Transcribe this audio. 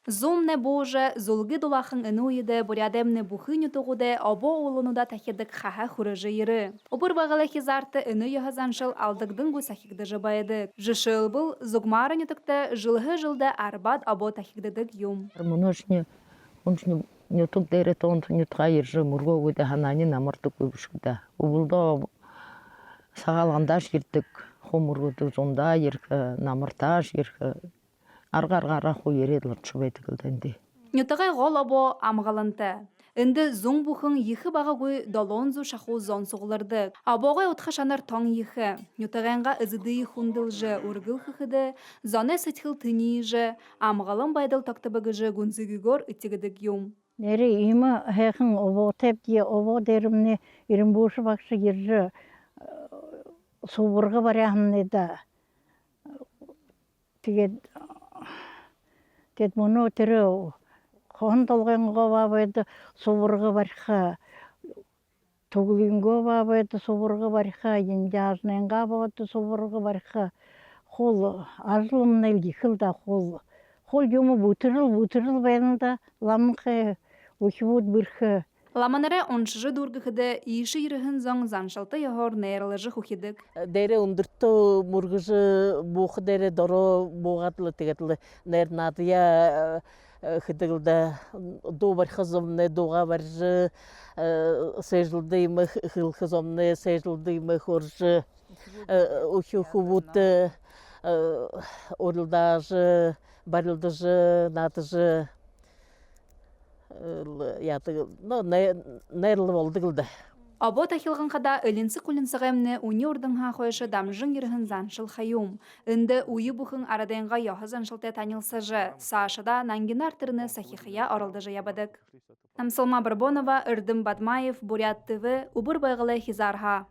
Зумне Боже, зулги дулахын инуиде, бурядемне бухыню тугуде, обо улунуда тахидык хаха хурыжы йыры. Обыр бағалы хизарты ину йохазаншыл алдыгдың гу сахигды жыбайды. Жышыл был, зугмарын ютыкты, жылғы жылда арбад обо тахигдыдык юм. Он нютук дерет он нютка ержы мургогуде ханани намыртык көбүшкүдө. Убулда сагалгандаш ирдик хомургуду зонда еркі намырташ еркі аргаргара хуередлар чубайтыкылданди. Нютагай гол обо амгаланты. Инды зуң бухын йихы бағагуй долонзу шаху зон суғылырды. Абоғай утхашанар тоң йихы. Нютагайнға ызыды хундылжы ургыл хыхыды, зоне сытхыл тынийжы, амгалын байдыл токтыбыгыжы гунзыгигор итигідік юм. Нері има хэхын ово тепти ово деримне иримбушы бакшы ержі субырғы баряхынны да. Тэгээд мұны өтірі хон толғанға бабайды субырғы барха, тұғылынға бабайды субырғы барха, енжажненға бабайды субырғы барха. Хол ажылымны елгіхілда хол. Хол юмы бұтырыл бәйінда ламынқы Ухивуд бирхе. Ламанаре оншыжы дургыхыды ийші ирыхын зоң заншалты йохор нейрылыжы хухидык. Дере ундыртты мургыжы бухы дере доро буғатлы тегетлі нернадыя хыдылда до бархазомны доға баржы сежілдеймі хылхазомны сежілдеймі хоржы ухивуд орылдажы барылдыжы надыжы нерлы болды кылды. Або тахилгын қада өлінсі күлінсі ғемні уни ордыңға қойшы дамжың ерхін заншыл хайум. Үнді уйы бұхын арадайынға яхы заншылты танилсыжы. Сашыда нангин артырыны сахихия орылдыжы ябадык. Намсылма Барбонова, Үрдім Бадмаев, Бурят ТВ, Убыр байғылы Хизарха.